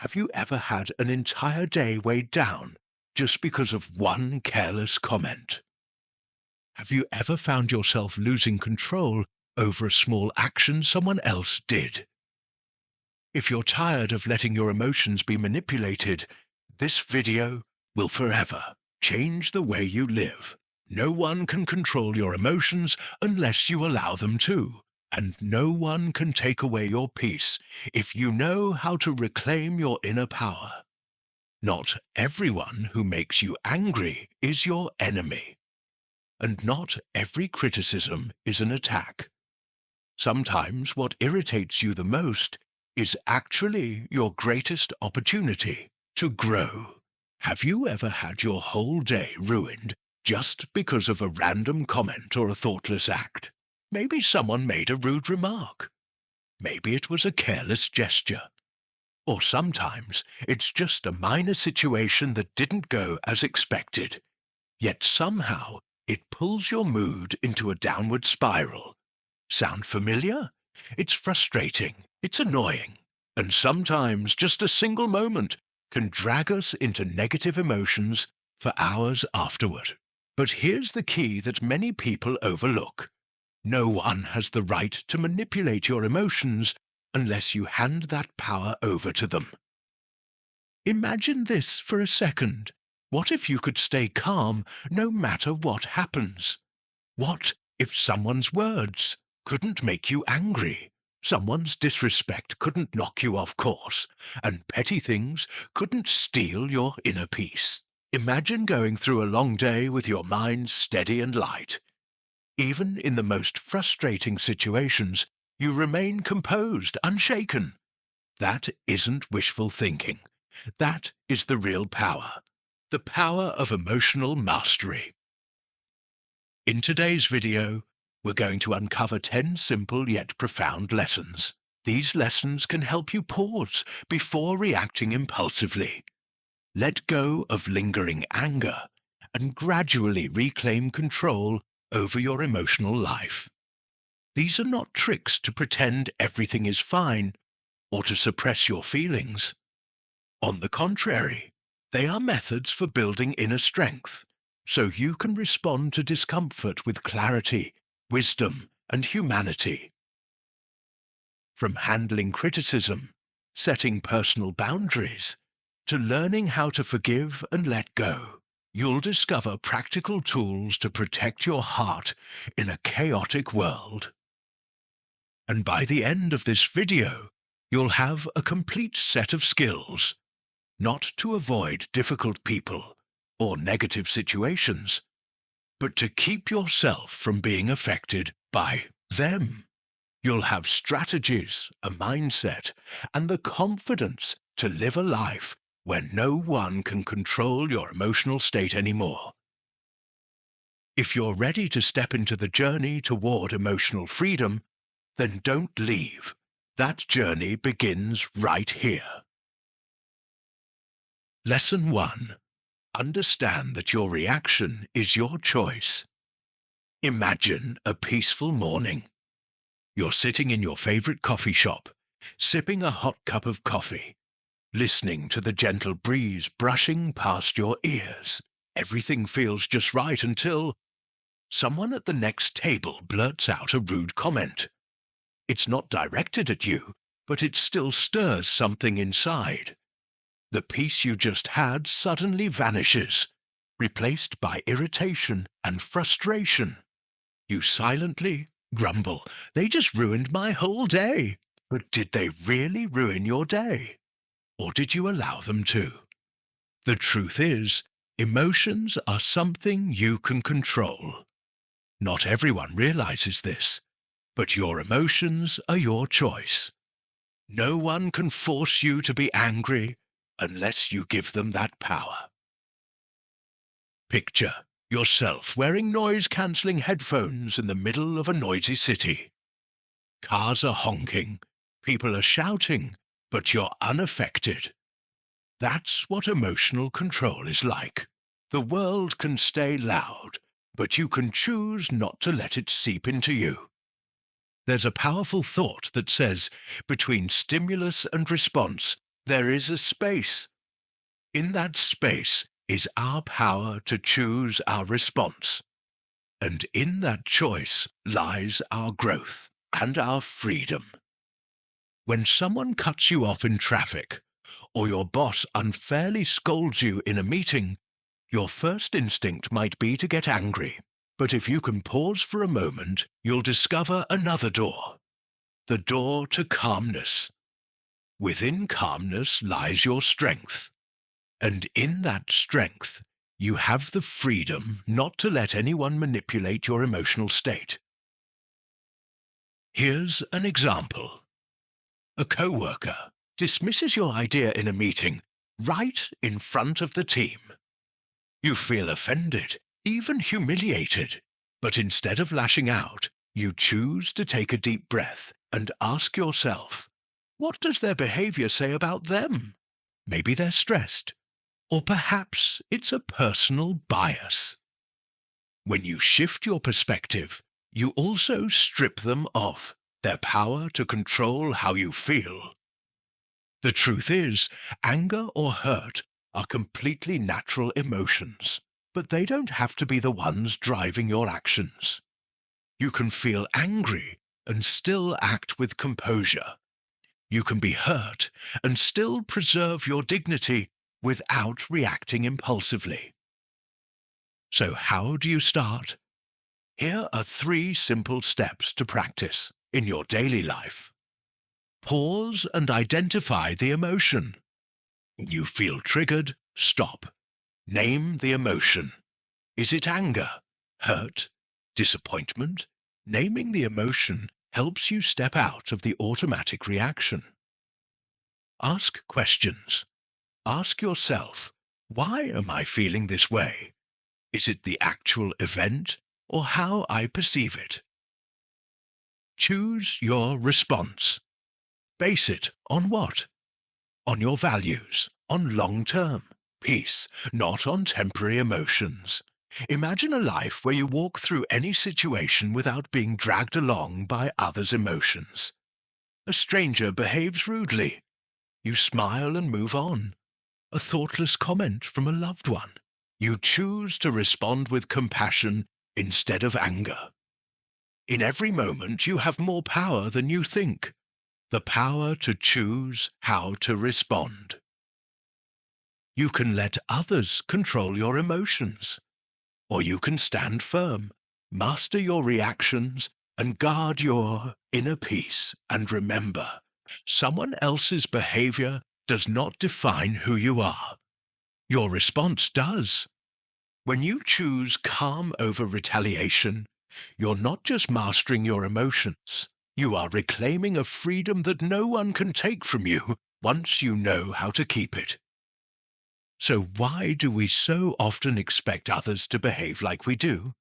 Have you ever had an entire day weighed down just because of one careless comment? Have you ever found yourself losing control over a small action someone else did? If you're tired of letting your emotions be manipulated, this video will forever change the way you live. No one can control your emotions unless you allow them to. And no one can take away your peace if you know how to reclaim your inner power. Not everyone who makes you angry is your enemy. And not every criticism is an attack. Sometimes what irritates you the most is actually your greatest opportunity to grow. Have you ever had your whole day ruined just because of a random comment or a thoughtless act? Maybe someone made a rude remark. Maybe it was a careless gesture. Or sometimes it's just a minor situation that didn't go as expected. Yet somehow it pulls your mood into a downward spiral. Sound familiar? It's frustrating, it's annoying, and sometimes just a single moment can drag us into negative emotions for hours afterward. But here's the key that many people overlook. No one has the right to manipulate your emotions unless you hand that power over to them. Imagine this for a second. What if you could stay calm no matter what happens? What if someone's words couldn't make you angry? Someone's disrespect couldn't knock you off course, and petty things couldn't steal your inner peace. Imagine going through a long day with your mind steady and light. Even in the most frustrating situations, you remain composed, unshaken. That isn't wishful thinking. That is the real power. The power of emotional mastery. In today's video, we're going to uncover 10 simple yet profound lessons. These lessons can help you pause before reacting impulsively. Let go of lingering anger and gradually reclaim control over your emotional life. These are not tricks to pretend everything is fine or to suppress your feelings. On the contrary, they are methods for building inner strength, so you can respond to discomfort with clarity, wisdom, and humanity. From handling criticism, setting personal boundaries, to learning how to forgive and let go, you'll discover practical tools to protect your heart in a chaotic world. And by the end of this video, you'll have a complete set of skills, not to avoid difficult people or negative situations, but to keep yourself from being affected by them. You'll have strategies, a mindset, and the confidence to live a life where no one can control your emotional state anymore. If you're ready to step into the journey toward emotional freedom, then don't leave. That journey begins right here. Lesson 1. Understand that your reaction is your choice. Imagine a peaceful morning. You're sitting in your favorite coffee shop, sipping a hot cup of coffee, listening to the gentle breeze brushing past your ears. Everything feels just right until someone at the next table blurts out a rude comment. It's not directed at you, but it still stirs something inside. The peace you just had suddenly vanishes, replaced by irritation and frustration. You silently grumble, "They just ruined my whole day." But did they really ruin your day? Or did you allow them to? The truth is, emotions are something you can control. Not everyone realizes this, but your emotions are your choice. No one can force you to be angry unless you give them that power. Picture yourself wearing noise-cancelling headphones in the middle of a noisy city. Cars are honking, people are shouting, but you're unaffected. That's what emotional control is like. The world can stay loud, but you can choose not to let it seep into you. There's a powerful thought that says, between stimulus and response, there is a space. In that space is our power to choose our response. And in that choice lies our growth and our freedom. When someone cuts you off in traffic, or your boss unfairly scolds you in a meeting, your first instinct might be to get angry. But if you can pause for a moment, you'll discover another door. The door to calmness. Within calmness lies your strength. And in that strength, you have the freedom not to let anyone manipulate your emotional state. Here's an example. A coworker dismisses your idea in a meeting right in front of the team. You feel offended, even humiliated, but instead of lashing out, you choose to take a deep breath and ask yourself, what does their behavior say about them? Maybe they're stressed, or perhaps it's a personal bias. When you shift your perspective, you also strip them of their power to control how you feel. The truth is, anger or hurt are completely natural emotions, but they don't have to be the ones driving your actions. You can feel angry and still act with composure. You can be hurt and still preserve your dignity without reacting impulsively. So how do you start? Here are 3 simple steps to practice in your daily life. Pause and identify the emotion. When you feel triggered, stop. Name the emotion. Is it anger, hurt, disappointment? Naming the emotion helps you step out of the automatic reaction. Ask questions. Ask yourself, why am I feeling this way? Is it the actual event or how I perceive it? Choose your response. Base it on what? On your values, on long-term peace, not on temporary emotions. Imagine a life where you walk through any situation without being dragged along by others' emotions. A stranger behaves rudely. You smile and move on. A thoughtless comment from a loved one. You choose to respond with compassion instead of anger. In every moment you have more power than you think. The power to choose how to respond. You can let others control your emotions, or you can stand firm, master your reactions, and guard your inner peace. And remember, someone else's behavior does not define who you are. Your response does. When you choose calm over retaliation, you're not just mastering your emotions. You are reclaiming a freedom that no one can take from you once you know how to keep it. So why do we so often expect others to behave like we do?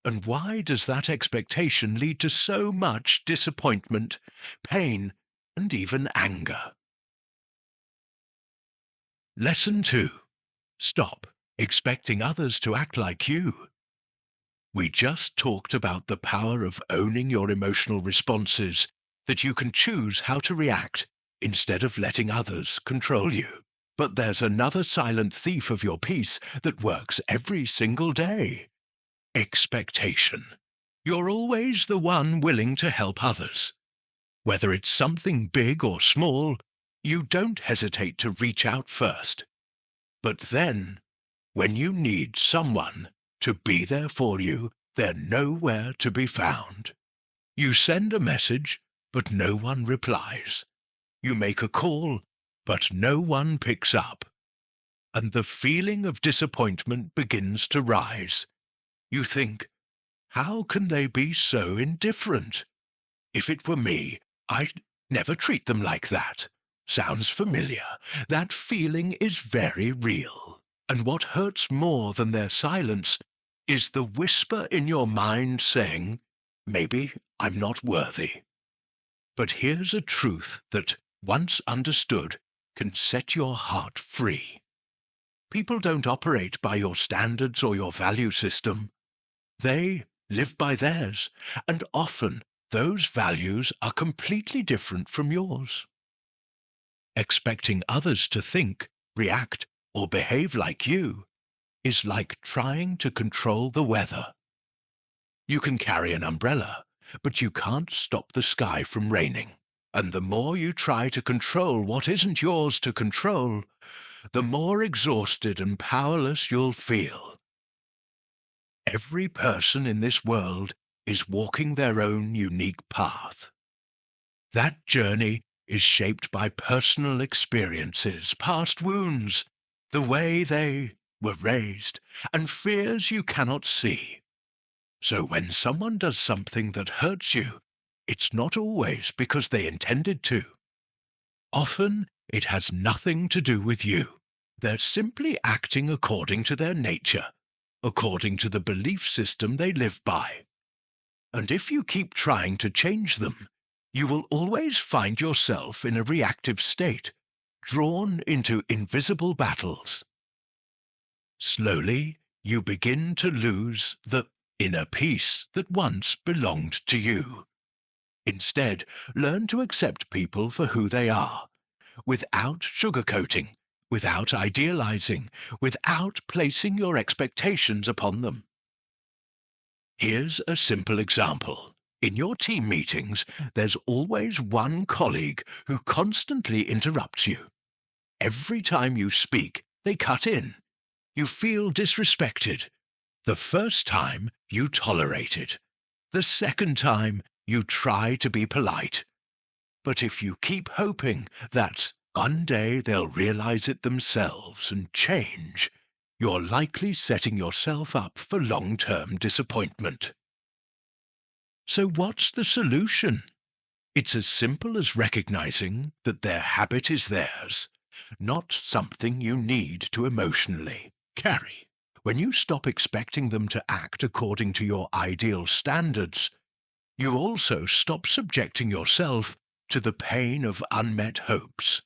And why does that expectation lead to so much disappointment, pain, and even anger? Lesson 2. Stop expecting others to act like you. We just talked about the power of owning your emotional responses, that you can choose how to react instead of letting others control you. But there's another silent thief of your peace that works every single day. Expectation. You're always the one willing to help others. Whether it's something big or small, you don't hesitate to reach out first. But then, when you need someone to be there for you, they're nowhere to be found. You send a message, but no one replies. You make a call, but no one picks up. And the feeling of disappointment begins to rise. You think, how can they be so indifferent? If it were me, I'd never treat them like that. Sounds familiar. That feeling is very real. And what hurts more than their silence is the whisper in your mind saying, maybe I'm not worthy. But here's a truth that, once understood, can set your heart free. People don't operate by your standards or your value system. They live by theirs, and often those values are completely different from yours. Expecting others to think, react, or behave like you is like trying to control the weather. You can carry an umbrella, but you can't stop the sky from raining. And the more you try to control what isn't yours to control, the more exhausted and powerless you'll feel. Every person in this world is walking their own unique path. That journey is shaped by personal experiences, past wounds, the way they were raised, and fears you cannot see. So when someone does something that hurts you, it's not always because they intended to. Often it has nothing to do with you. They're simply acting according to their nature, according to the belief system they live by. And if you keep trying to change them, you will always find yourself in a reactive state, drawn into invisible battles. Slowly, you begin to lose the inner peace that once belonged to you. Instead, learn to accept people for who they are, without sugarcoating, without idealizing, without placing your expectations upon them. Here's a simple example. In your team meetings, there's always one colleague who constantly interrupts you. Every time you speak, they cut in. You feel disrespected. The first time, you tolerate it. The second time, you try to be polite. But if you keep hoping that one day they'll realize it themselves and change, you're likely setting yourself up for long-term disappointment. So what's the solution? It's as simple as recognizing that their habit is theirs, not something you need to emotionally carry. When you stop expecting them to act according to your ideal standards, you also stop subjecting yourself to the pain of unmet hopes.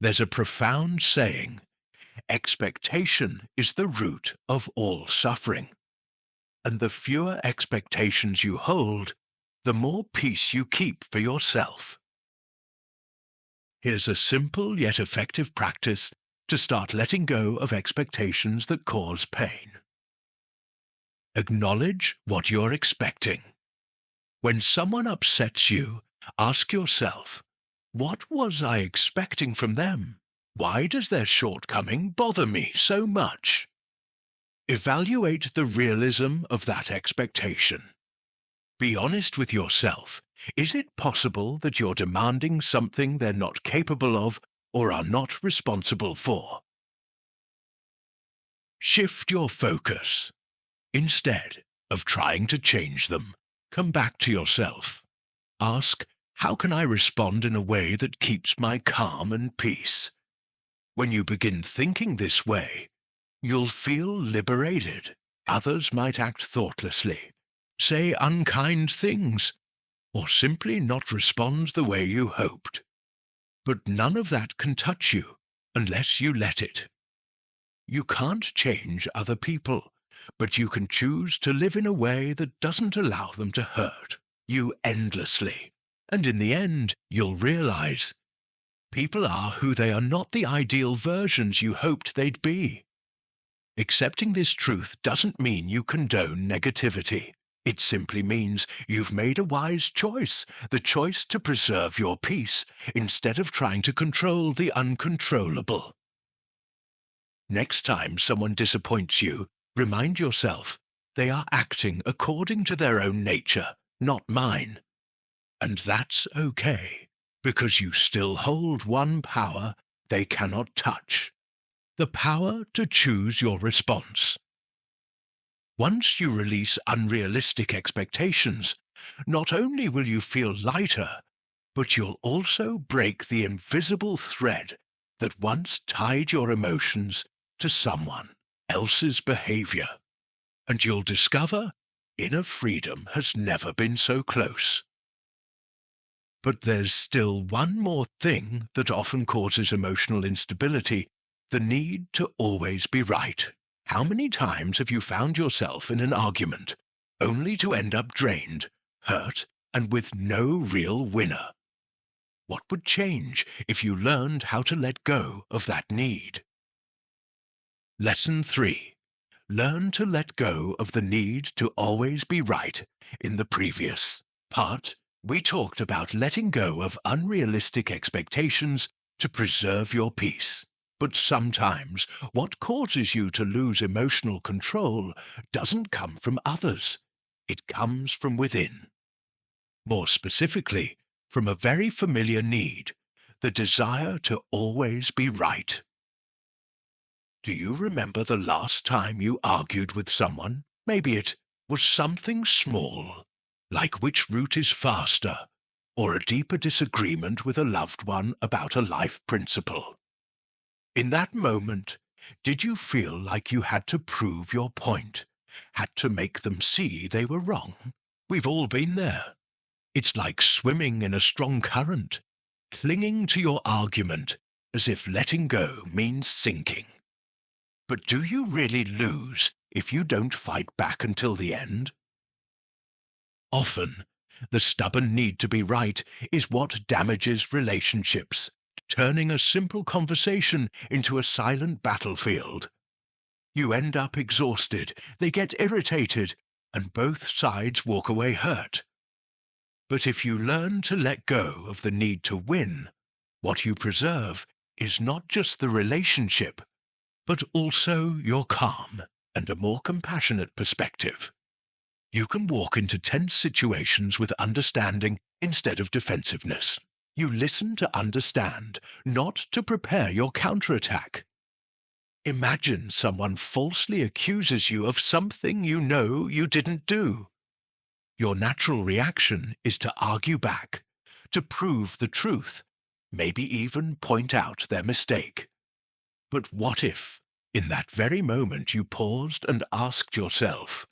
There's a profound saying, expectation is the root of all suffering. And the fewer expectations you hold, the more peace you keep for yourself. Here's a simple yet effective practice to start letting go of expectations that cause pain. Acknowledge what you're expecting. When someone upsets you, ask yourself, what was I expecting from them? Why does their shortcoming bother me so much? Evaluate the realism of that expectation. Be honest with yourself. Is it possible that you're demanding something they're not capable of or are not responsible for? Shift your focus. Instead of trying to change them, come back to yourself. Ask, how can I respond in a way that keeps my calm and peace? When you begin thinking this way, you'll feel liberated. Others might act thoughtlessly, say unkind things, or simply not respond the way you hoped. But none of that can touch you unless you let it. You can't change other people, but you can choose to live in a way that doesn't allow them to hurt you endlessly. And in the end, you'll realize people are who they are, not the ideal versions you hoped they'd be. Accepting this truth doesn't mean you condone negativity. It simply means you've made a wise choice, the choice to preserve your peace instead of trying to control the uncontrollable. Next time someone disappoints you, remind yourself they are acting according to their own nature, not mine. And that's okay, because you still hold one power they cannot touch: the power to choose your response. Once you release unrealistic expectations, not only will you feel lighter, but you'll also break the invisible thread that once tied your emotions to someone else's behavior. And you'll discover inner freedom has never been so close. But there's still one more thing that often causes emotional instability: the need to always be right. How many times have you found yourself in an argument, only to end up drained, hurt, and with no real winner? What would change if you learned how to let go of that need? Lesson 3. Learn to let go of the need to always be right. In the previous part, we talked about letting go of unrealistic expectations to preserve your peace. But sometimes what causes you to lose emotional control doesn't come from others. It comes from within. More specifically, from a very familiar need, the desire to always be right. Do you remember the last time you argued with someone? Maybe it was something small, like which route is faster, or a deeper disagreement with a loved one about a life principle. In that moment, did you feel like you had to prove your point, had to make them see they were wrong? We've all been there. It's like swimming in a strong current, clinging to your argument as if letting go means sinking. But do you really lose if you don't fight back until the end? Often, the stubborn need to be right is what damages relationships, turning a simple conversation into a silent battlefield. You end up exhausted, they get irritated, and both sides walk away hurt. But if you learn to let go of the need to win, what you preserve is not just the relationship, but also your calm and a more compassionate perspective. You can walk into tense situations with understanding instead of defensiveness. You listen to understand, not to prepare your counterattack. Imagine someone falsely accuses you of something you know you didn't do. Your natural reaction is to argue back, to prove the truth, maybe even point out their mistake. But what if, in that very moment, you paused and asked yourself,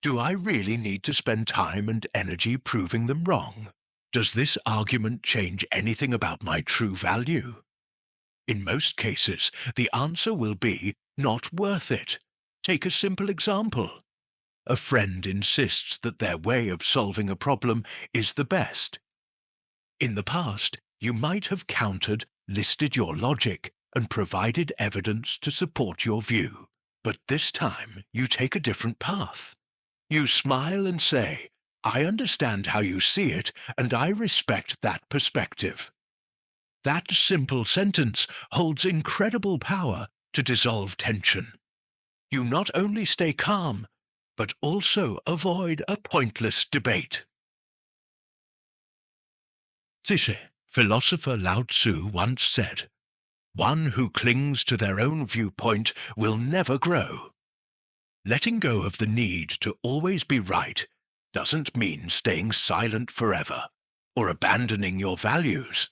do I really need to spend time and energy proving them wrong? Does this argument change anything about my true value? In most cases, the answer will be not worth it. Take a simple example. A friend insists that their way of solving a problem is the best. In the past, you might have countered, listed your logic, and provided evidence to support your view. But this time, you take a different path. You smile and say, I understand how you see it, and I respect that perspective. That simple sentence holds incredible power to dissolve tension. You not only stay calm, but also avoid a pointless debate. Zishe, philosopher Lao Tzu once said, one who clings to their own viewpoint will never grow. Letting go of the need to always be right doesn't mean staying silent forever or abandoning your values.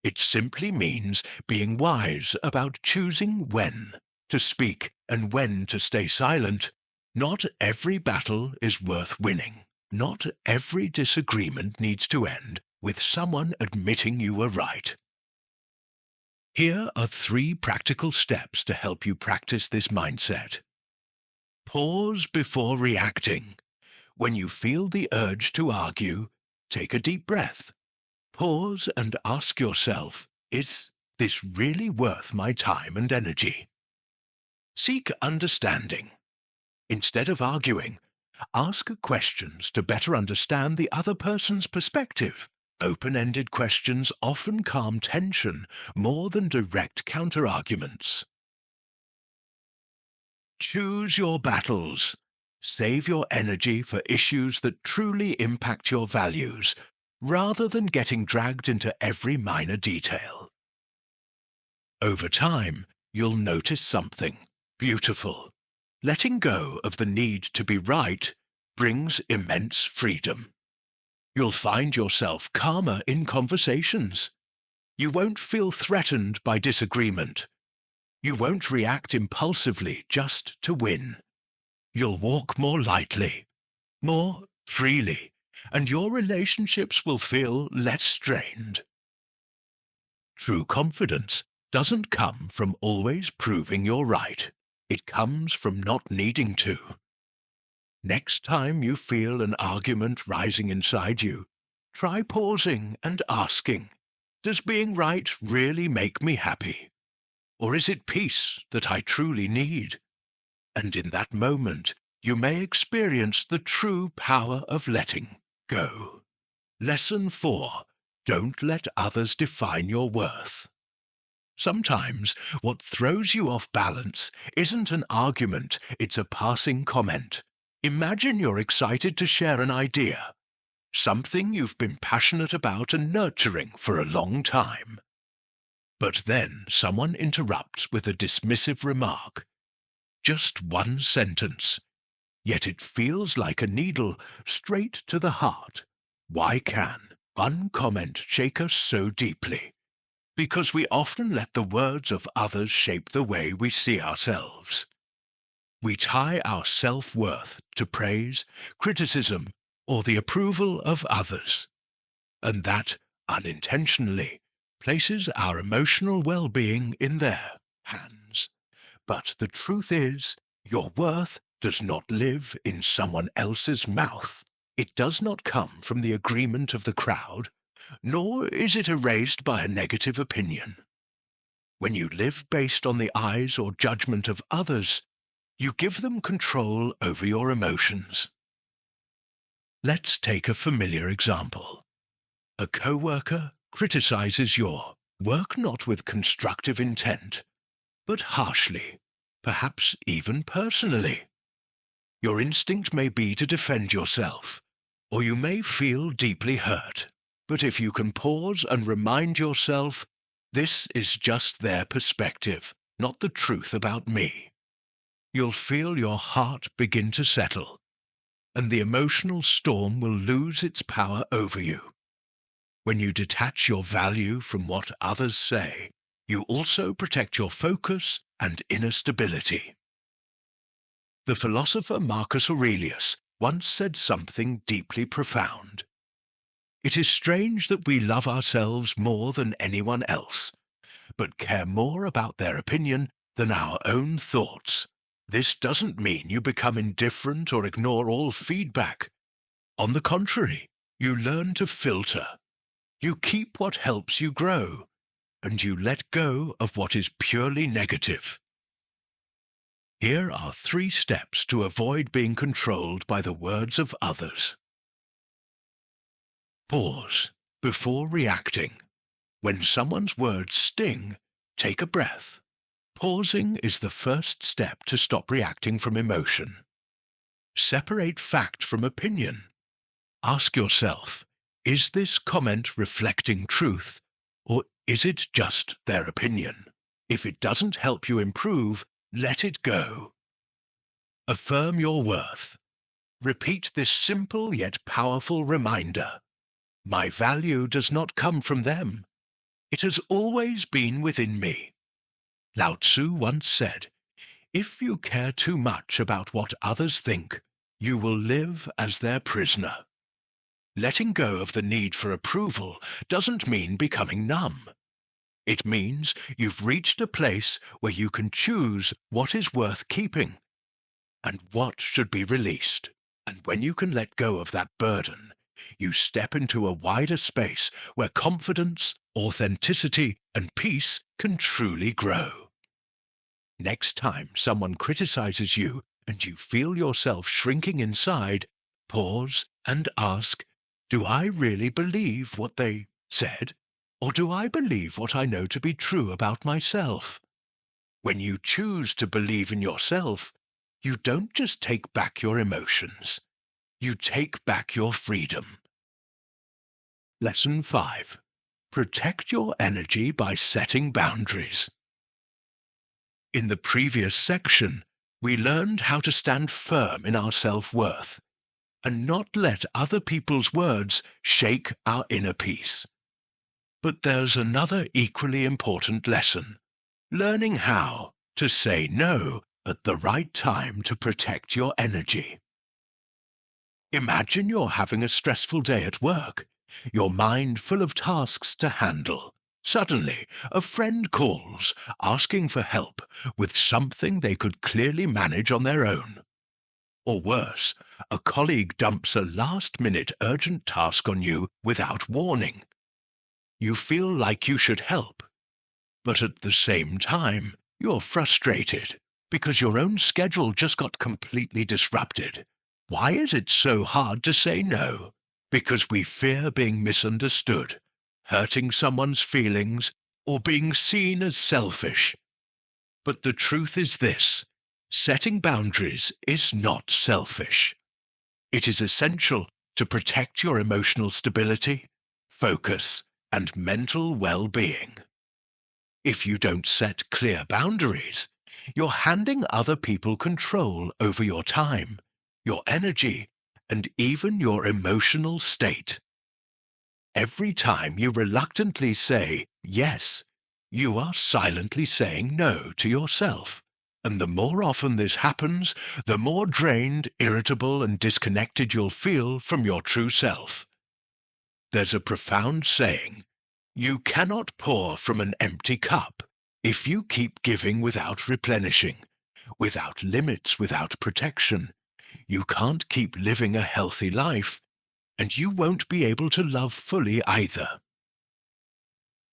It simply means being wise about choosing when to speak and when to stay silent. Not every battle is worth winning. Not every disagreement needs to end with someone admitting you were right. Here are 3 practical steps to help you practice this mindset. Pause before reacting. When you feel the urge to argue, take a deep breath. Pause and ask yourself, is this really worth my time and energy? Seek understanding. Instead of arguing, ask questions to better understand the other person's perspective. Open-ended questions often calm tension more than direct counter-arguments. Choose your battles. Save your energy for issues that truly impact your values, rather than getting dragged into every minor detail. Over time, you'll notice something beautiful. Letting go of the need to be right brings immense freedom. You'll find yourself calmer in conversations. You won't feel threatened by disagreement. You won't react impulsively just to win. You'll walk more lightly, more freely, and your relationships will feel less strained. True confidence doesn't come from always proving you're right. It comes from not needing to. Next time you feel an argument rising inside you, try pausing and asking, Does being right really make me happy? Or is it peace that I truly need? And in that moment, you may experience the true power of letting go. Lesson 4. Don't let others define your worth. Sometimes what throws you off balance isn't an argument, it's a passing comment. Imagine you're excited to share an idea, something you've been passionate about and nurturing for a long time. But then someone interrupts with a dismissive remark. Just one sentence, yet it feels like a needle straight to the heart. Why can one comment shake us so deeply? Because we often let the words of others shape the way we see ourselves. We tie our self-worth to praise, criticism, or the approval of others, and that, unintentionally, places our emotional well-being in their hands. But the truth is, your worth does not live in someone else's mouth. It does not come from the agreement of the crowd, nor is it erased by a negative opinion. When you live based on the eyes or judgment of others, you give them control over your emotions. Let's take a familiar example. A co-worker criticizes your work not with constructive intent, but harshly, perhaps even personally. Your instinct may be to defend yourself, or you may feel deeply hurt. But if you can pause and remind yourself, this is just their perspective, not the truth about me, you'll feel your heart begin to settle, and the emotional storm will lose its power over you. When you detach your value from what others say, you also protect your focus and inner stability. The philosopher Marcus Aurelius once said something deeply profound. It is strange that we love ourselves more than anyone else, but care more about their opinion than our own thoughts. This doesn't mean you become indifferent or ignore all feedback. On the contrary, you learn to filter. You keep what helps you grow, and you let go of what is purely negative. Here are 3 steps to avoid being controlled by the words of others. Pause before reacting. When someone's words sting, take a breath. Pausing is the first step to stop reacting from emotion. Separate fact from opinion. Ask yourself, is this comment reflecting truth, or is it just their opinion? If it doesn't help you improve, let it go. Affirm your worth. Repeat this simple yet powerful reminder. My value does not come from them. It has always been within me. Lao Tzu once said, if you care too much about what others think, you will live as their prisoner. Letting go of the need for approval doesn't mean becoming numb. It means you've reached a place where you can choose what is worth keeping and what should be released. And when you can let go of that burden, you step into a wider space where confidence, authenticity, and peace can truly grow. Next time someone criticizes you and you feel yourself shrinking inside, pause and ask, do I really believe what they said? Or do I believe what I know to be true about myself? When you choose to believe in yourself, you don't just take back your emotions. You take back your freedom. Lesson 5. Protect your energy by setting boundaries. In the previous section, we learned how to stand firm in our self-worth and not let other people's words shake our inner peace. But there's another equally important lesson, learning how to say no at the right time to protect your energy. Imagine you're having a stressful day at work, your mind full of tasks to handle. Suddenly, a friend calls, asking for help with something they could clearly manage on their own. Or worse, a colleague dumps a last-minute urgent task on you without warning. You feel like you should help, but at the same time, you're frustrated because your own schedule just got completely disrupted. Why is it so hard to say no? Because we fear being misunderstood, hurting someone's feelings, or being seen as selfish. But the truth is this: setting boundaries is not selfish. It is essential to protect your emotional stability, focus, and mental well-being. If you don't set clear boundaries, you're handing other people control over your time, your energy, and even your emotional state. Every time you reluctantly say yes, you are silently saying no to yourself. And the more often this happens, the more drained, irritable, and disconnected you'll feel from your true self. There's a profound saying: you cannot pour from an empty cup. If you keep giving without replenishing, without limits, without protection, you can't keep living a healthy life, and you won't be able to love fully either.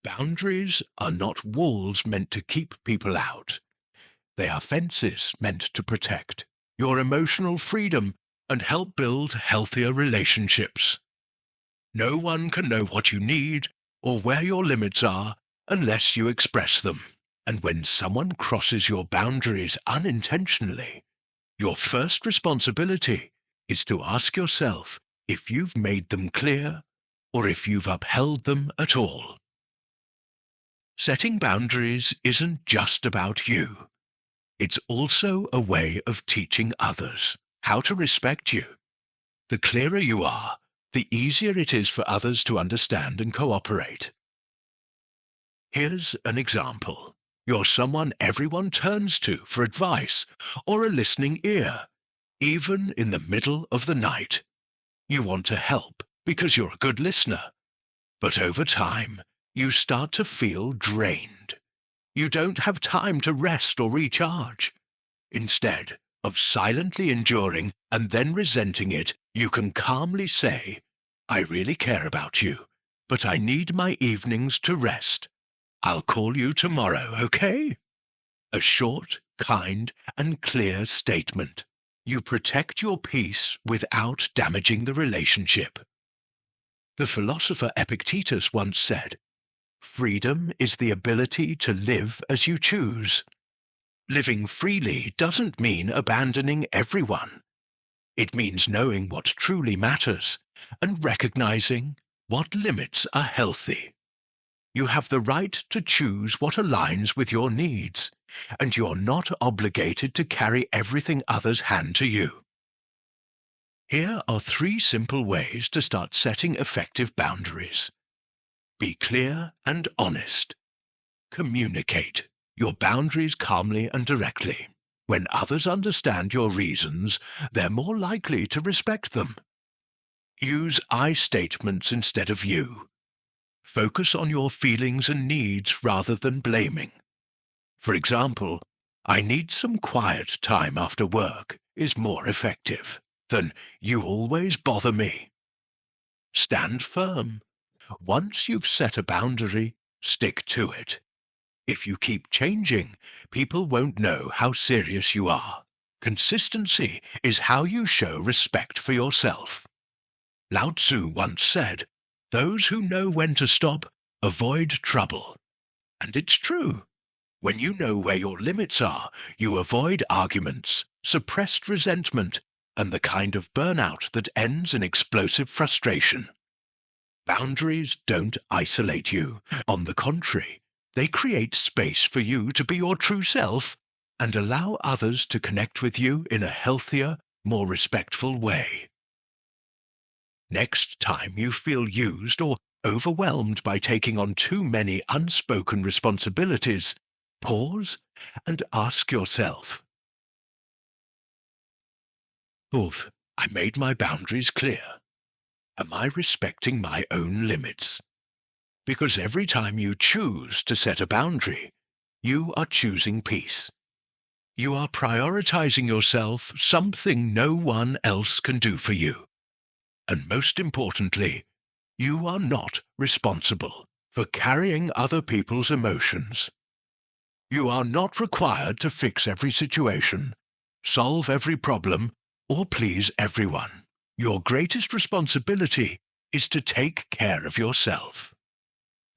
Boundaries are not walls meant to keep people out. They are fences meant to protect your emotional freedom and help build healthier relationships. No one can know what you need or where your limits are unless you express them. And when someone crosses your boundaries unintentionally, your first responsibility is to ask yourself if you've made them clear or if you've upheld them at all. Setting boundaries isn't just about you. It's also a way of teaching others how to respect you. The clearer you are, the easier it is for others to understand and cooperate. Here's an example. You're someone everyone turns to for advice or a listening ear, even in the middle of the night. You want to help because you're a good listener. But over time, you start to feel drained. You don't have time to rest or recharge. Instead of silently enduring and then resenting it, you can calmly say, "I really care about you, but I need my evenings to rest. I'll call you tomorrow, okay?" A short, kind, and clear statement. You protect your peace without damaging the relationship. The philosopher Epictetus once said, "Freedom is the ability to live as you choose." Living freely doesn't mean abandoning everyone. It means knowing what truly matters and recognizing what limits are healthy. You have the right to choose what aligns with your needs, and you're not obligated to carry everything others hand to you. Here are 3 simple ways to start setting effective boundaries. Be clear and honest. Communicate your boundaries calmly and directly. When others understand your reasons, they're more likely to respect them. Use I statements instead of you. Focus on your feelings and needs rather than blaming. For example, "I need some quiet time after work" is more effective than "you always bother me." Stand firm. Once you've set a boundary, stick to it. If you keep changing, people won't know how serious you are. Consistency is how you show respect for yourself. Lao Tzu once said, "Those who know when to stop avoid trouble." And it's true. When you know where your limits are, you avoid arguments, suppressed resentment, and the kind of burnout that ends in explosive frustration. Boundaries don't isolate you. On the contrary, they create space for you to be your true self and allow others to connect with you in a healthier, more respectful way. Next time you feel used or overwhelmed by taking on too many unspoken responsibilities, pause and ask yourself, "Oof, I made my boundaries clear. Am I respecting my own limits?" Because every time you choose to set a boundary, you are choosing peace. You are prioritizing yourself, something no one else can do for you. And most importantly, you are not responsible for carrying other people's emotions. You are not required to fix every situation, solve every problem, or please everyone. Your greatest responsibility is to take care of yourself.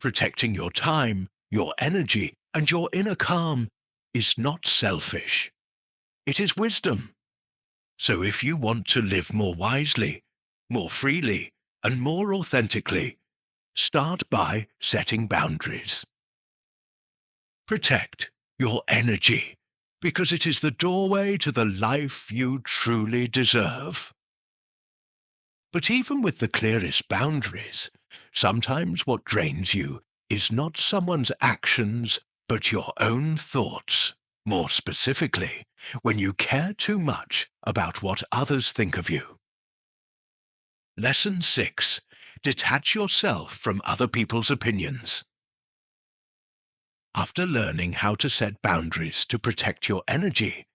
Protecting your time, your energy, and your inner calm is not selfish. It is wisdom. So if you want to live more wisely, more freely, and more authentically, start by setting boundaries. Protect your energy, because it is the doorway to the life you truly deserve. But even with the clearest boundaries, sometimes what drains you is not someone's actions, but your own thoughts. More specifically, when you care too much about what others think of you. Lesson 6. Detach yourself from other people's opinions. After learning how to set boundaries to protect your energy,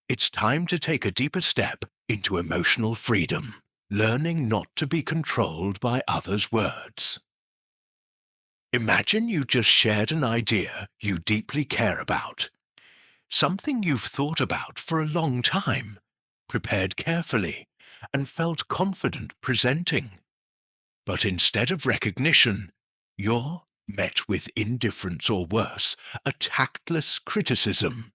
it's time to take a deeper step into emotional freedom, learning not to be controlled by others' words. Imagine you just shared an idea you deeply care about, something you've thought about for a long time, prepared carefully, and felt confident presenting. But instead of recognition, you're met with indifference or worse, a tactless criticism.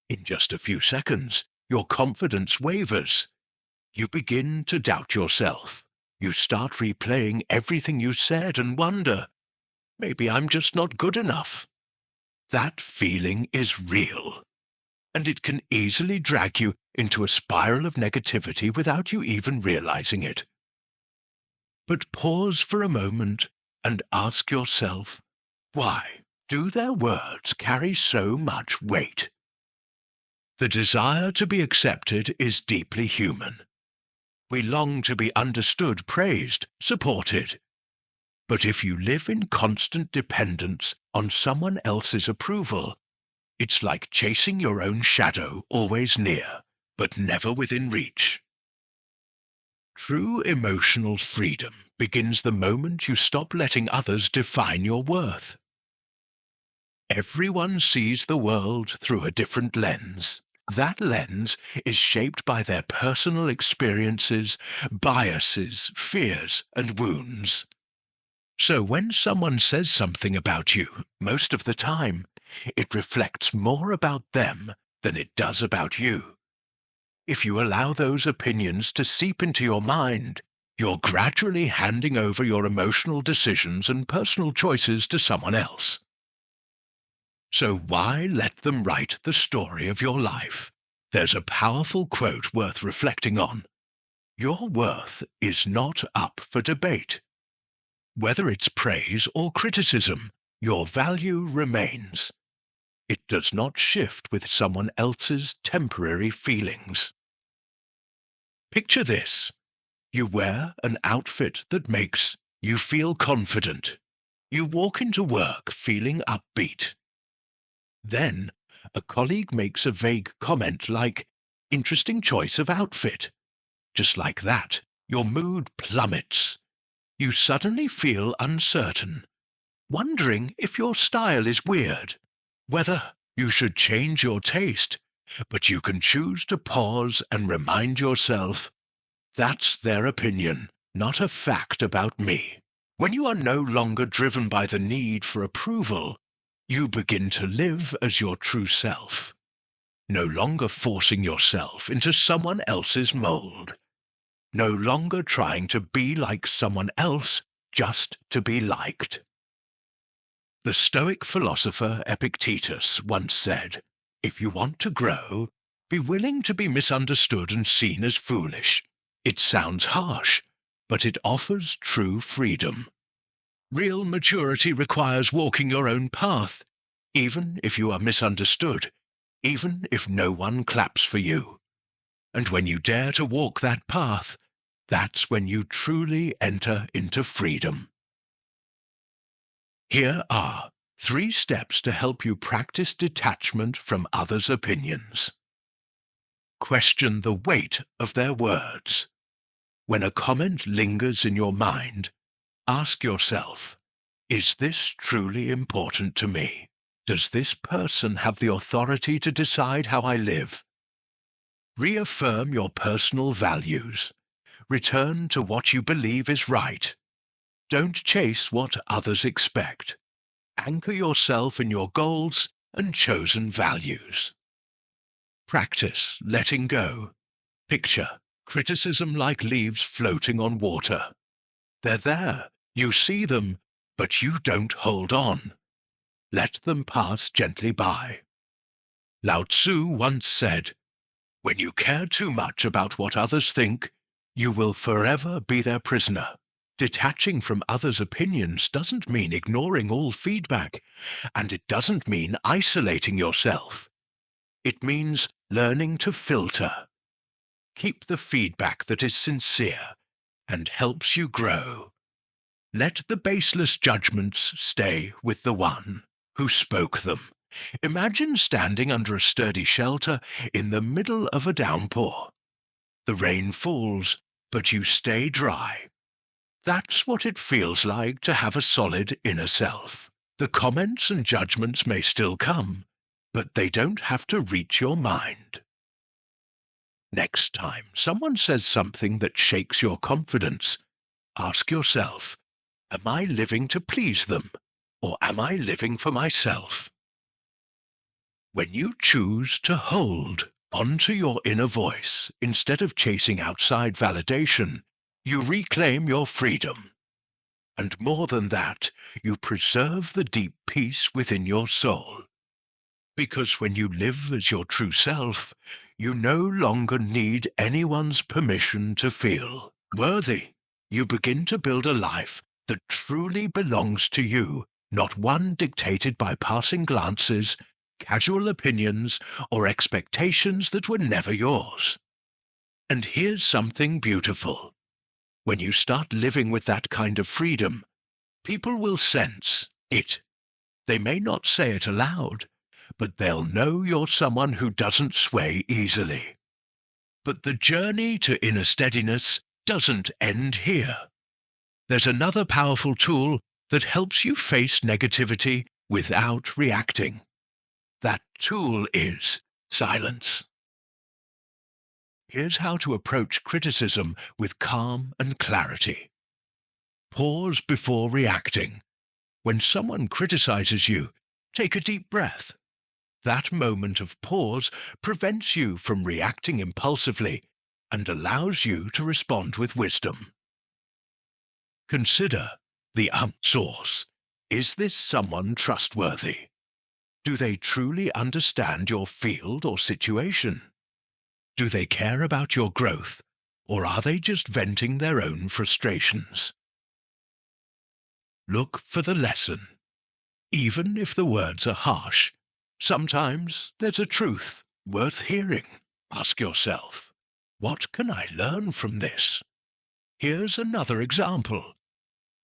In just a few seconds, your confidence wavers. You begin to doubt yourself. You start replaying everything you said and wonder, maybe I'm just not good enough. That feeling is real, and it can easily drag you into a spiral of negativity without you even realizing it. But pause for a moment and ask yourself, why do their words carry so much weight? The desire to be accepted is deeply human. We long to be understood, praised, supported. But if you live in constant dependence on someone else's approval, it's like chasing your own shadow, always near, but never within reach. True emotional freedom begins the moment you stop letting others define your worth. Everyone sees the world through a different lens. That lens is shaped by their personal experiences, biases, fears, and wounds. So when someone says something about you, most of the time, it reflects more about them than it does about you. If you allow those opinions to seep into your mind, you're gradually handing over your emotional decisions and personal choices to someone else. So why let them write the story of your life? There's a powerful quote worth reflecting on. Your worth is not up for debate. Whether it's praise or criticism, your value remains. It does not shift with someone else's temporary feelings. Picture this. You wear an outfit that makes you feel confident. You walk into work feeling upbeat. Then, a colleague makes a vague comment like, "Interesting choice of outfit." Just like that, your mood plummets. You suddenly feel uncertain, wondering if your style is weird, whether you should change your taste, but you can choose to pause and remind yourself, that's their opinion, not a fact about me. When you are no longer driven by the need for approval, you begin to live as your true self, no longer forcing yourself into someone else's mold, no longer trying to be like someone else just to be liked. The Stoic philosopher Epictetus once said, "If you want to grow, be willing to be misunderstood and seen as foolish." It sounds harsh, but it offers true freedom. Real maturity requires walking your own path, even if you are misunderstood, even if no one claps for you. And when you dare to walk that path, that's when you truly enter into freedom. Here are 3 steps to help you practice detachment from others' opinions. Question the weight of their words. When a comment lingers in your mind, ask yourself, Is this truly important to me? Does this person have the authority to decide how I live? Reaffirm your personal values. Return to what you believe is right. Don't chase what others expect. Anchor yourself in your goals and chosen values. Practice letting go. Picture criticism like leaves floating on water. They're there, you see them, but you don't hold on. Let them pass gently by. Lao Tzu once said, "When you care too much about what others think, you will forever be their prisoner." Detaching from others' opinions doesn't mean ignoring all feedback, and it doesn't mean isolating yourself. It means learning to filter. Keep the feedback that is sincere and helps you grow. Let the baseless judgments stay with the one who spoke them. Imagine standing under a sturdy shelter in the middle of a downpour. The rain falls, but you stay dry. That's what it feels like to have a solid inner self. The comments and judgments may still come, but they don't have to reach your mind. Next time someone says something that shakes your confidence, ask yourself, am I living to please them, or am I living for myself? When you choose to hold onto your inner voice instead of chasing outside validation, you reclaim your freedom. And more than that, you preserve the deep peace within your soul. Because when you live as your true self, you no longer need anyone's permission to feel worthy. You begin to build a life that truly belongs to you, not one dictated by passing glances, casual opinions, or expectations that were never yours. And here's something beautiful. When you start living with that kind of freedom, people will sense it. They may not say it aloud, but they'll know you're someone who doesn't sway easily. But the journey to inner steadiness doesn't end here. There's another powerful tool that helps you face negativity without reacting. That tool is silence. Here's how to approach criticism with calm and clarity. Pause before reacting. When someone criticizes you, take a deep breath. That moment of pause prevents you from reacting impulsively and allows you to respond with wisdom. Consider the source. Is this someone trustworthy? Do they truly understand your field or situation? Do they care about your growth, or are they just venting their own frustrations? Look for the lesson. Even if the words are harsh, sometimes there's a truth worth hearing. Ask yourself, what can I learn from this? Here's another example.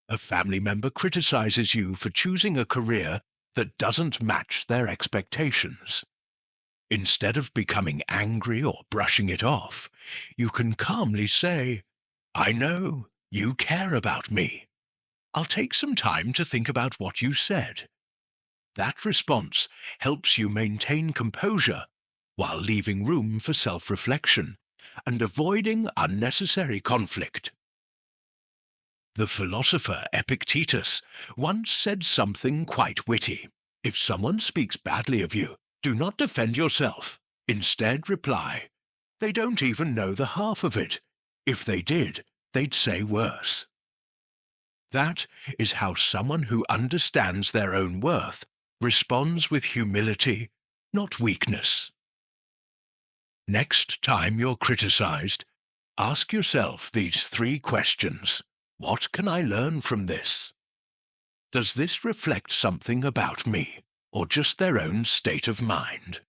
A family member criticizes you for choosing a career that doesn't match their expectations. Instead of becoming angry or brushing it off, you can calmly say, I know you care about me. I'll take some time to think about what you said. That response helps you maintain composure while leaving room for self-reflection and avoiding unnecessary conflict. The philosopher Epictetus once said something quite witty. If someone speaks badly of you, do not defend yourself. Instead, reply, they don't even know the half of it. If they did, they'd say worse. That is how someone who understands their own worth responds with humility, not weakness. Next time you're criticized, ask yourself these 3 questions. What can I learn from this? Does this reflect something about me, or just their own state of mind?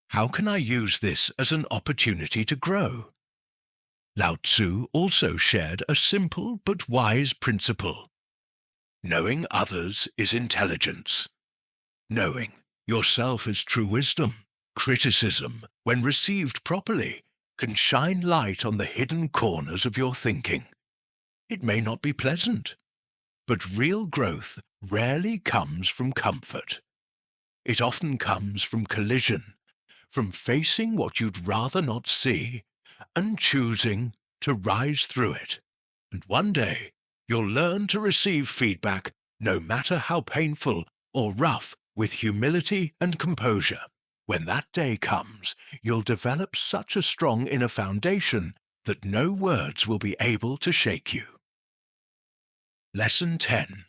How can I use this as an opportunity to grow? Lao Tzu also shared a simple but wise principle. Knowing others is intelligence. Knowing yourself is true wisdom. Criticism, when received properly, can shine light on the hidden corners of your thinking. It may not be pleasant, But real growth rarely comes from comfort. It often comes from collision, from facing what you'd rather not see and choosing to rise through it. And one day, you'll learn to receive feedback, no matter how painful or rough, with humility and composure. When that day comes, you'll develop such a strong inner foundation that no words will be able to shake you. Lesson 10.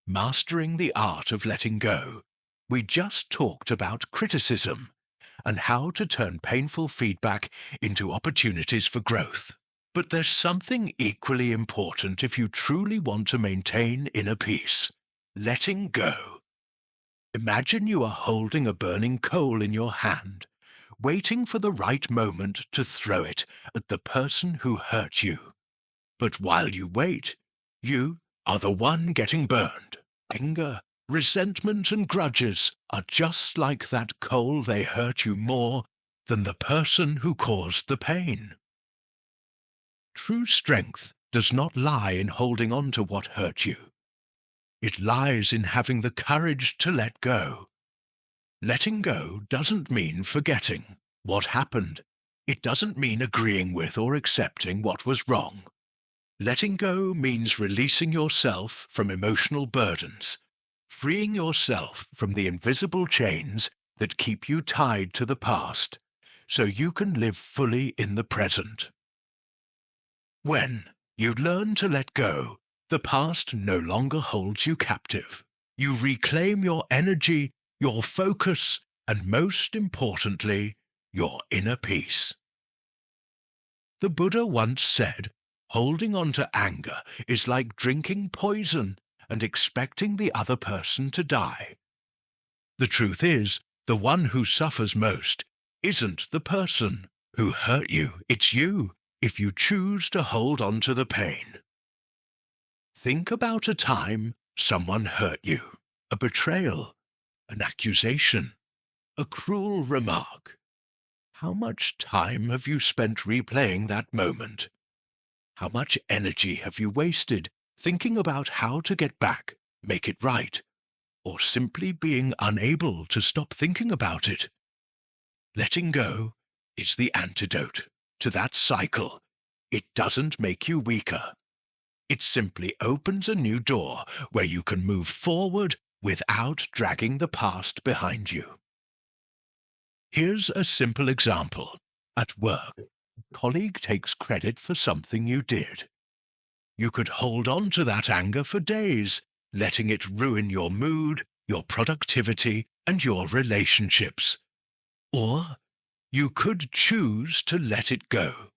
Mastering the art of letting go. We just talked about criticism and how to turn painful feedback into opportunities for growth. But there's something equally important if you truly want to maintain inner peace: letting go. Imagine you are holding a burning coal in your hand, waiting for the right moment to throw it at the person who hurt you. But while you wait, you are the one getting burned. Anger, resentment, and grudges are just like that coal. They hurt you more than the person who caused the pain. True strength does not lie in holding on to what hurt you. It lies in having the courage to let go. Letting go doesn't mean forgetting what happened. It doesn't mean agreeing with or accepting what was wrong. Letting go means releasing yourself from emotional burdens, freeing yourself from the invisible chains that keep you tied to the past, so you can live fully in the present. When you learn to let go, the past no longer holds you captive. You reclaim your energy, your focus, and most importantly, your inner peace. The Buddha once said, holding on to anger is like drinking poison and expecting the other person to die. The truth is, the one who suffers most isn't the person who hurt you, it's you, if you choose to hold on to the pain. Think about a time someone hurt you, a betrayal, an accusation, a cruel remark. How much time have you spent replaying that moment? How much energy have you wasted thinking about how to get back, make it right, or simply being unable to stop thinking about it? Letting go is the antidote to that cycle. It doesn't make you weaker. It simply opens a new door where you can move forward without dragging the past behind you. Here's a simple example. At work, a colleague takes credit for something you did. You could hold on to that anger for days, letting it ruin your mood, your productivity, and your relationships. Or you could choose to let it go.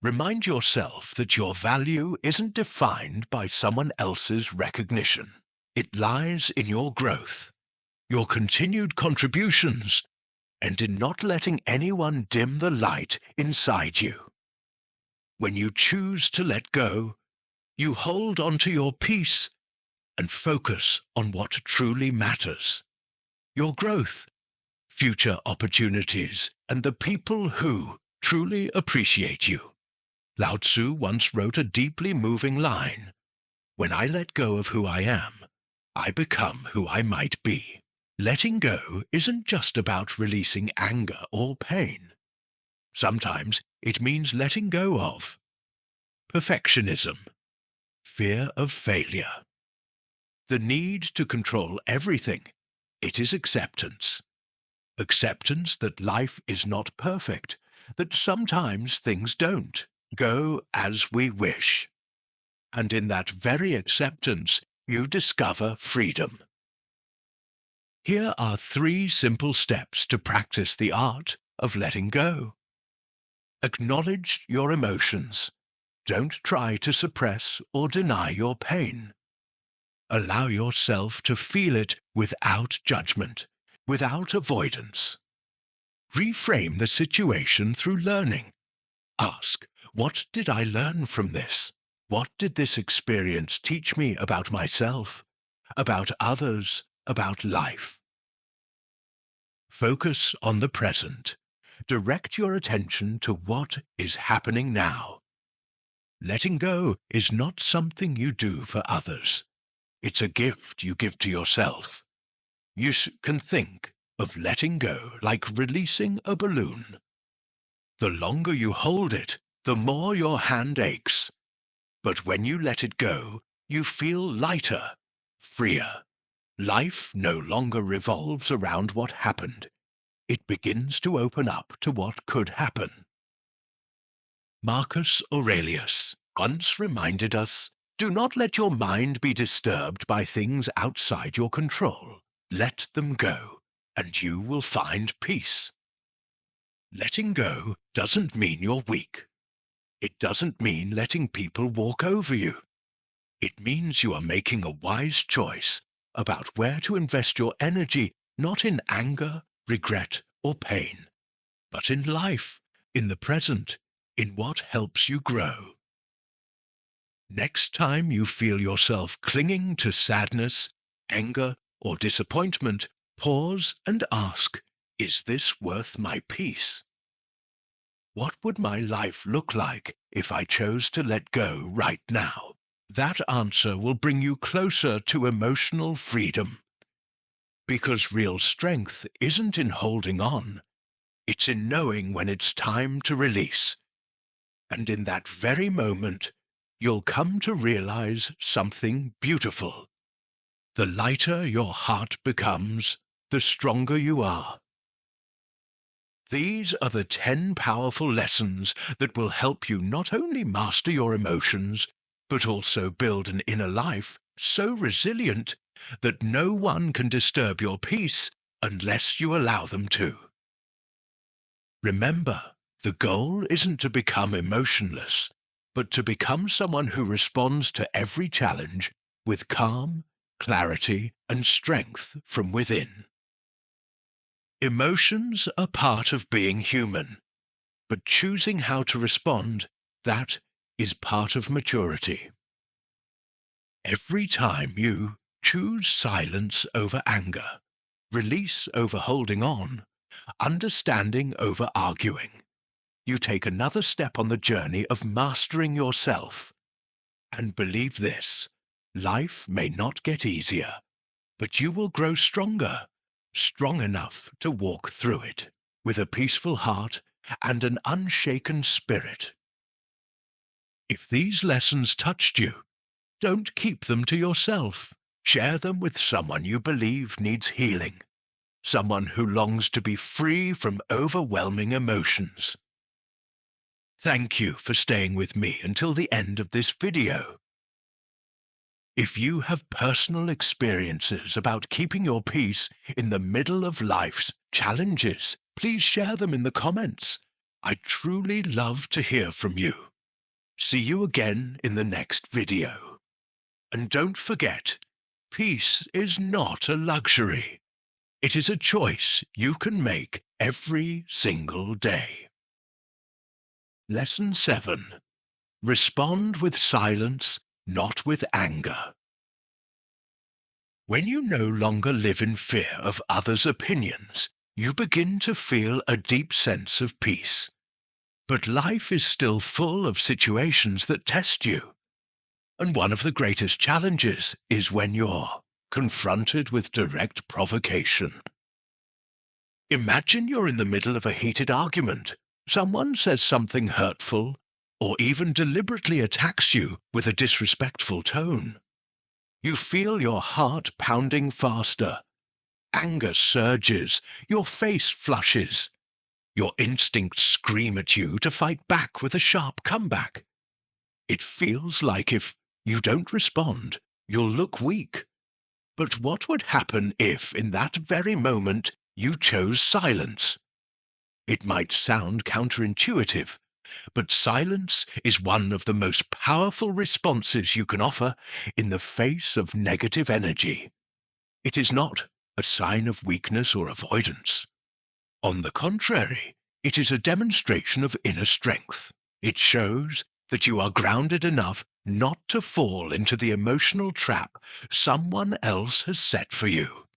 Remind yourself that your value isn't defined by someone else's recognition. It lies in your growth, your continued contributions, and in not letting anyone dim the light inside you. When you choose to let go, you hold on to your peace and focus on what truly matters: your growth, future opportunities, and the people who truly appreciate you. Lao Tzu once wrote a deeply moving line: "When I let go of who I am, I become who I might be." Letting go isn't just about releasing anger or pain. Sometimes it means letting go of perfectionism, fear of failure, the need to control everything. It is acceptance. Acceptance that life is not perfect, that sometimes things don't go as we wish. And in that very acceptance, you discover freedom. Here are 3 simple steps to practice the art of letting go. Acknowledge your emotions. Don't try to suppress or deny your pain. Allow yourself to feel it without judgment, without avoidance. Reframe the situation through learning. Ask, what did I learn from this? What did this experience teach me about myself, about others, about life? Focus on the present. Direct your attention to what is happening now. Letting go is not something you do for others. It's a gift you give to yourself. You can think of letting go like releasing a balloon. The longer you hold it, the more your hand aches. But when you let it go, you feel lighter, freer. Life no longer revolves around what happened. It begins to open up to what could happen. Marcus Aurelius once reminded us, "Do not let your mind be disturbed by things outside your control. Let them go, and you will find peace." Letting go doesn't mean you're weak. It doesn't mean letting people walk over you. It means you are making a wise choice about where to invest your energy, not in anger, regret, or pain, but in life, in the present, in what helps you grow. Next time you feel yourself clinging to sadness, anger, or disappointment, pause and ask, is this worth my peace? What would my life look like if I chose to let go right now? That answer will bring you closer to emotional freedom. Because real strength isn't in holding on, it's in knowing when it's time to release. And in that very moment, you'll come to realize something beautiful. The lighter your heart becomes, the stronger you are. These are the 10 powerful lessons that will help you not only master your emotions, but also build an inner life so resilient that no one can disturb your peace unless you allow them to. Remember, the goal isn't to become emotionless, but to become someone who responds to every challenge with calm, clarity, and strength from within. Emotions are part of being human, but choosing how to respond, that is part of maturity. Every time you choose silence over anger, release over holding on, understanding over arguing, you take another step on the journey of mastering yourself. And believe this, life may not get easier, but you will grow stronger, strong enough to walk through it, with a peaceful heart and an unshaken spirit. If these lessons touched you, don't keep them to yourself. Share them with someone you believe needs healing, someone who longs to be free from overwhelming emotions. Thank you for staying with me until the end of this video. If you have personal experiences about keeping your peace in the middle of life's challenges, please share them in the comments. I'd truly love to hear from you. See you again in the next video. And don't forget, peace is not a luxury. It is a choice you can make every single day. Lesson 7. Respond with silence, not with anger. When you no longer live in fear of others' opinions, you begin to feel a deep sense of peace. But life is still full of situations that test you. And one of the greatest challenges is when you're confronted with direct provocation. Imagine you're in the middle of a heated argument. Someone says something hurtful, or even deliberately attacks you with a disrespectful tone. You feel your heart pounding faster. Anger surges, your face flushes. Your instincts scream at you to fight back with a sharp comeback. It feels like if you don't respond, you'll look weak. But what would happen if, in that very moment, you chose silence? It might sound counterintuitive, but silence is one of the most powerful responses you can offer in the face of negative energy. It is not a sign of weakness or avoidance. On the contrary, it is a demonstration of inner strength. It shows that you are grounded enough not to fall into the emotional trap someone else has set for you.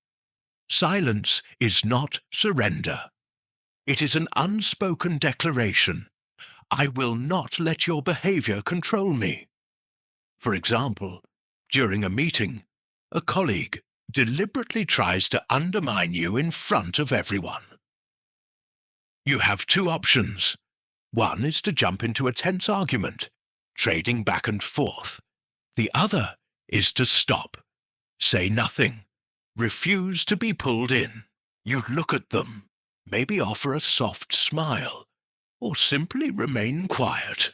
Silence is not surrender. It is an unspoken declaration. I will not let your behavior control me. For example, during a meeting, A colleague deliberately tries to undermine you in front of everyone. You have two options. One is to jump into a tense argument, trading back and forth. The other is to stop, say nothing, refuse to be pulled in. You look at them, maybe offer a soft smile, or simply remain quiet.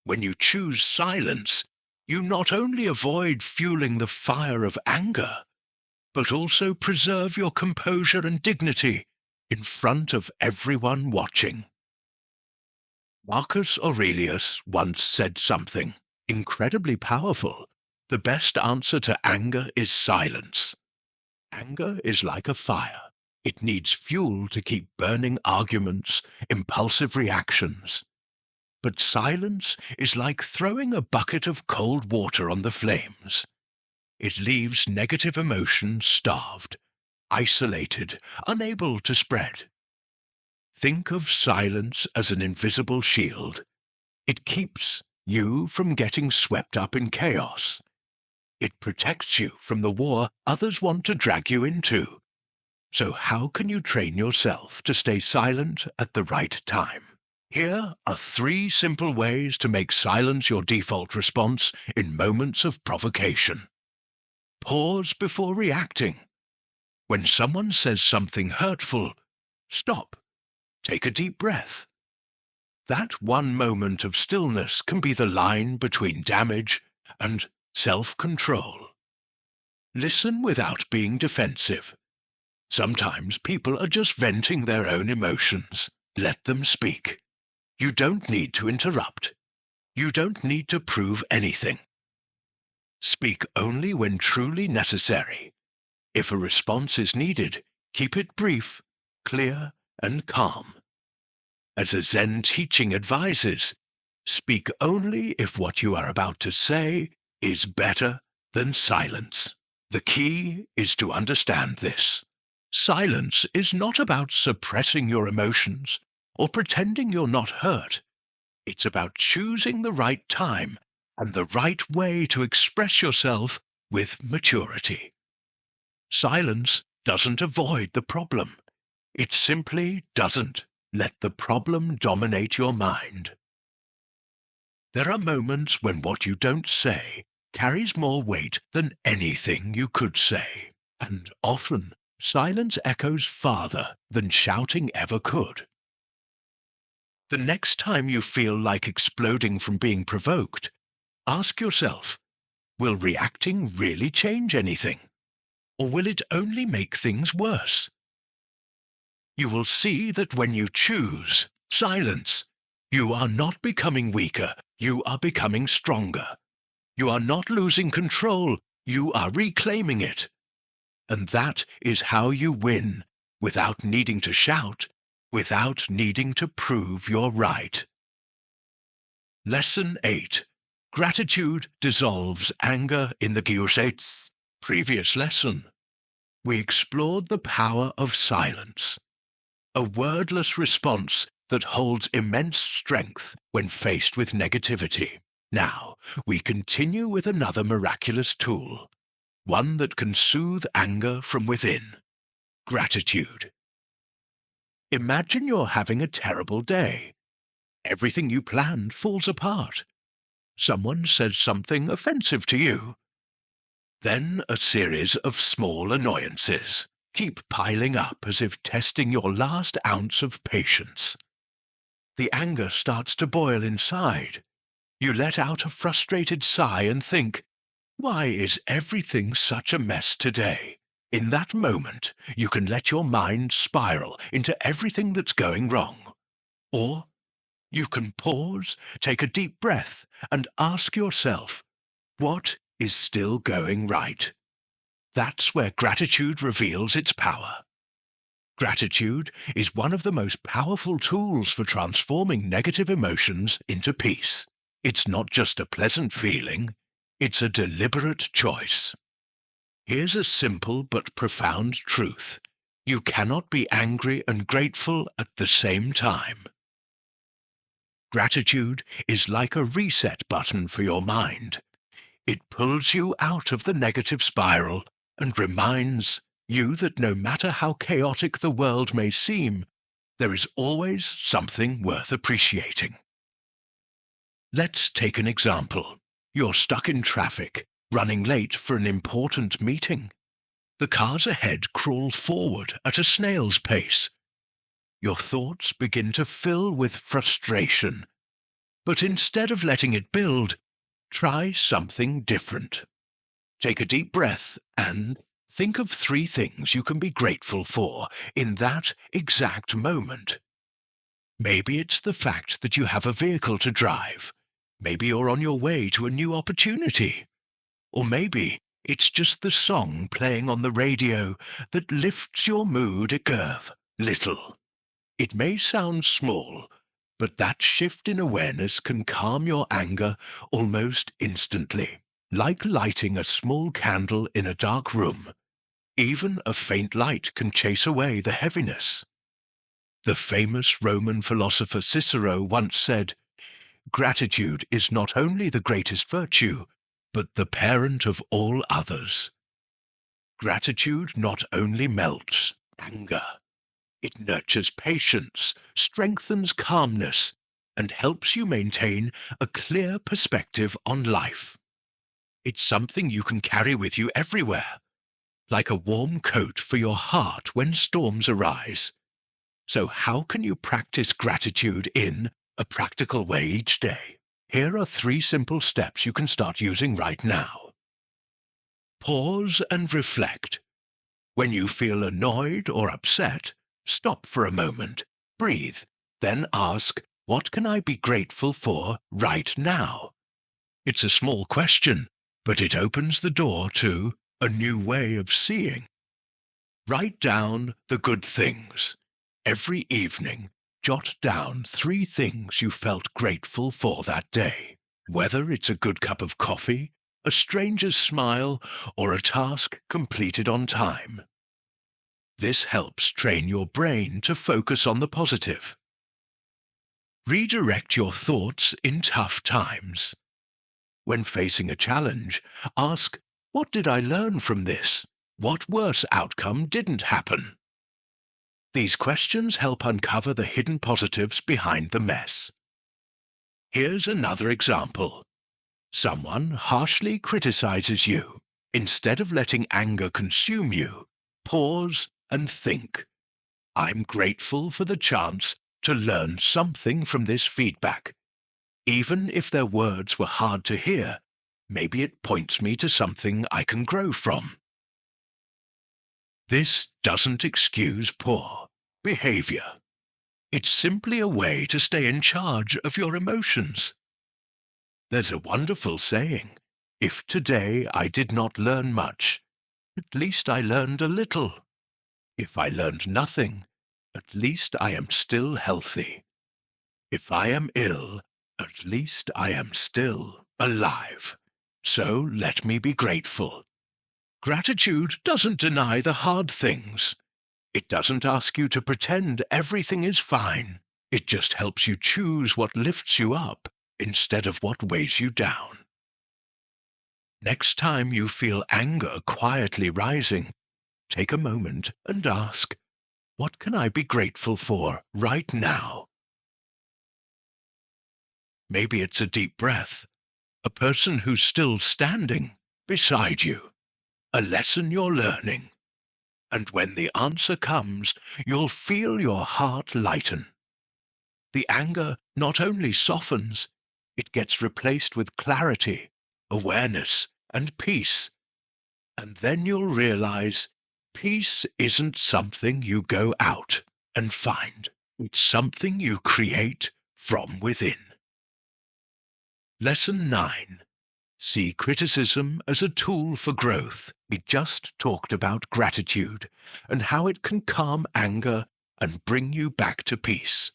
When you choose silence, you not only avoid fueling the fire of anger, but also preserve your composure and dignity in front of everyone watching. Marcus Aurelius once said something incredibly powerful. The best answer to anger is silence. Anger is like a fire. It needs fuel to keep burning arguments, impulsive reactions. But silence is like throwing a bucket of cold water on the flames. It leaves negative emotion starved, isolated, unable to spread. Think of silence as an invisible shield. It keeps you from getting swept up in chaos. It protects you from the war others want to drag you into. So how can you train yourself to stay silent at the right time? Here are 3 simple ways to make silence your default response in moments of provocation. Pause before reacting. When someone says something hurtful, stop. Take a deep breath. That one moment of stillness can be the line between damage and self-control. Listen without being defensive. Sometimes people are just venting their own emotions. Let them speak. You don't need to interrupt. You don't need to prove anything. Speak only when truly necessary. If a response is needed, keep it brief, clear, and calm. As a Zen teaching advises, speak only if what you are about to say is better than silence. The key is to understand this. Silence is not about suppressing your emotions or pretending you're not hurt. It's about choosing the right time and the right way to express yourself with maturity. Silence doesn't avoid the problem. It simply doesn't let the problem dominate your mind. There are moments when what you don't say carries more weight than anything you could say, and often silence echoes farther than shouting ever could. The next time you feel like exploding from being provoked, ask yourself, will reacting really change anything? Or will it only make things worse? You will see that when you choose silence, you are not becoming weaker, you are becoming stronger. You are not losing control, you are reclaiming it. And that is how you win, without needing to shout, without needing to prove you're right. Lesson 8. Gratitude dissolves anger in the Gyusetsu. Previous lesson. We explored the power of silence, a wordless response that holds immense strength when faced with negativity. Now, we continue with another miraculous tool, one that can soothe anger from within. Gratitude. Imagine you're having a terrible day. Everything you planned falls apart. Someone says something offensive to you. Then a series of small annoyances keep piling up as if testing your last ounce of patience. The anger starts to boil inside. You let out a frustrated sigh and think, why is everything such a mess today? In that moment, you can let your mind spiral into everything that's going wrong. Or you can pause, take a deep breath, and ask yourself, what is still going right? That's where gratitude reveals its power. Gratitude is one of the most powerful tools for transforming negative emotions into peace. It's not just a pleasant feeling, it's a deliberate choice. Here's a simple but profound truth. You cannot be angry and grateful at the same time. Gratitude is like a reset button for your mind. It pulls you out of the negative spiral and reminds you that no matter how chaotic the world may seem, there is always something worth appreciating. Let's take an example. You're stuck in traffic, running late for an important meeting. The cars ahead crawl forward at a snail's pace. Your thoughts begin to fill with frustration. But instead of letting it build, try something different. Take a deep breath and think of 3 things you can be grateful for in that exact moment. Maybe it's the fact that you have a vehicle to drive. Maybe you're on your way to a new opportunity. Or maybe it's just the song playing on the radio that lifts your mood a curve, little. It may sound small, but that shift in awareness can calm your anger almost instantly, like lighting a small candle in a dark room. Even a faint light can chase away the heaviness. The famous Roman philosopher Cicero once said, "Gratitude is not only the greatest virtue, but the parent of all others." Gratitude not only melts anger, it nurtures patience, strengthens calmness, and helps you maintain a clear perspective on life. It's something you can carry with you everywhere, like a warm coat for your heart when storms arise. So how can you practice gratitude in a practical way each day? Here are 3 simple steps you can start using right now. Pause and reflect. When you feel annoyed or upset, stop for a moment, breathe, then ask, what can I be grateful for right now? It's a small question, but it opens the door to a new way of seeing. Write down the good things. Every evening, jot down 3 things you felt grateful for that day, whether it's a good cup of coffee, a stranger's smile, or a task completed on time. This helps train your brain to focus on the positive. Redirect your thoughts in tough times. When facing a challenge, ask, what did I learn from this? What worse outcome didn't happen? These questions help uncover the hidden positives behind the mess. Here's another example. Someone harshly criticizes you. Instead of letting anger consume you, pause and think. I'm grateful for the chance to learn something from this feedback. Even if their words were hard to hear, maybe it points me to something I can grow from. This doesn't excuse poor behavior. It's simply a way to stay in charge of your emotions. There's a wonderful saying, if today I did not learn much, at least I learned a little. If I learned nothing, at least I am still healthy. If I am ill, at least I am still alive. So let me be grateful. Gratitude doesn't deny the hard things. It doesn't ask you to pretend everything is fine. It just helps you choose what lifts you up instead of what weighs you down. Next time you feel anger quietly rising, take a moment and ask, what can I be grateful for right now? Maybe it's a deep breath, a person who's still standing beside you, a lesson you're learning. And when the answer comes, you'll feel your heart lighten. The anger not only softens, it gets replaced with clarity, awareness, and peace. And then you'll realize peace isn't something you go out and find. It's something you create from within. Lesson 9. See criticism as a tool for growth. We just talked about gratitude and how it can calm anger and bring you back to peace.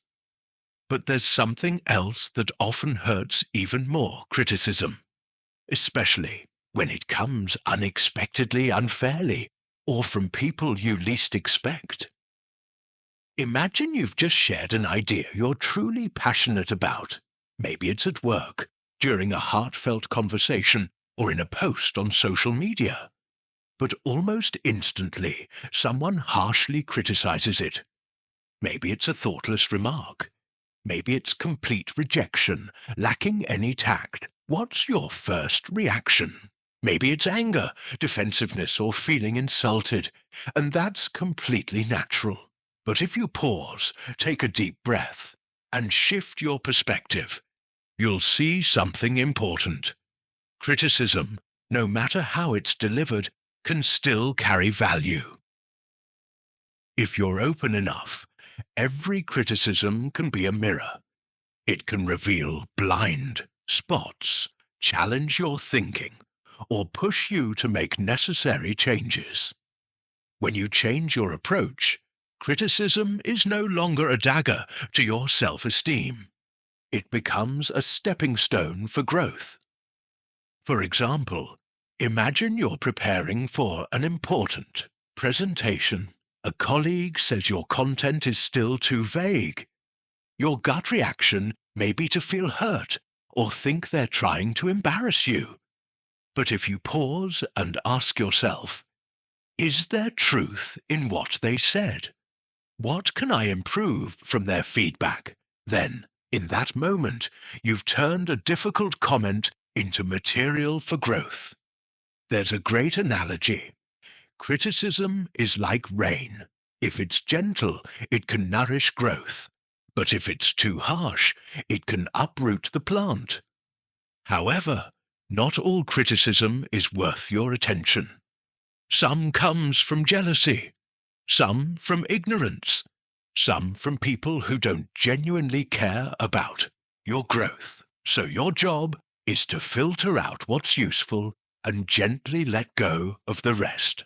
But there's something else that often hurts even more criticism, especially when it comes unexpectedly, unfairly, or from people you least expect. Imagine you've just shared an idea you're truly passionate about. Maybe it's at work, during a heartfelt conversation, or in a post on social media. But almost instantly, someone harshly criticizes it. Maybe it's a thoughtless remark. Maybe it's complete rejection, lacking any tact. What's your first reaction? Maybe it's anger, defensiveness, or feeling insulted, and that's completely natural. But if you pause, take a deep breath, and shift your perspective, you'll see something important. Criticism, no matter how it's delivered, can still carry value. If you're open enough, every criticism can be a mirror. It can reveal blind spots, challenge your thinking, or push you to make necessary changes. When you change your approach, criticism is no longer a dagger to your self-esteem. It becomes a stepping stone for growth. For example, imagine you're preparing for an important presentation. A colleague says your content is still too vague. Your gut reaction may be to feel hurt or think they're trying to embarrass you. But if you pause and ask yourself, is there truth in what they said? What can I improve from their feedback? Then, in that moment, you've turned a difficult comment into material for growth. There's a great analogy. Criticism is like rain. If it's gentle, it can nourish growth. But if it's too harsh, it can uproot the plant. However, not all criticism is worth your attention. Some comes from jealousy, some from ignorance, some from people who don't genuinely care about your growth. So your job is to filter out what's useful and gently let go of the rest.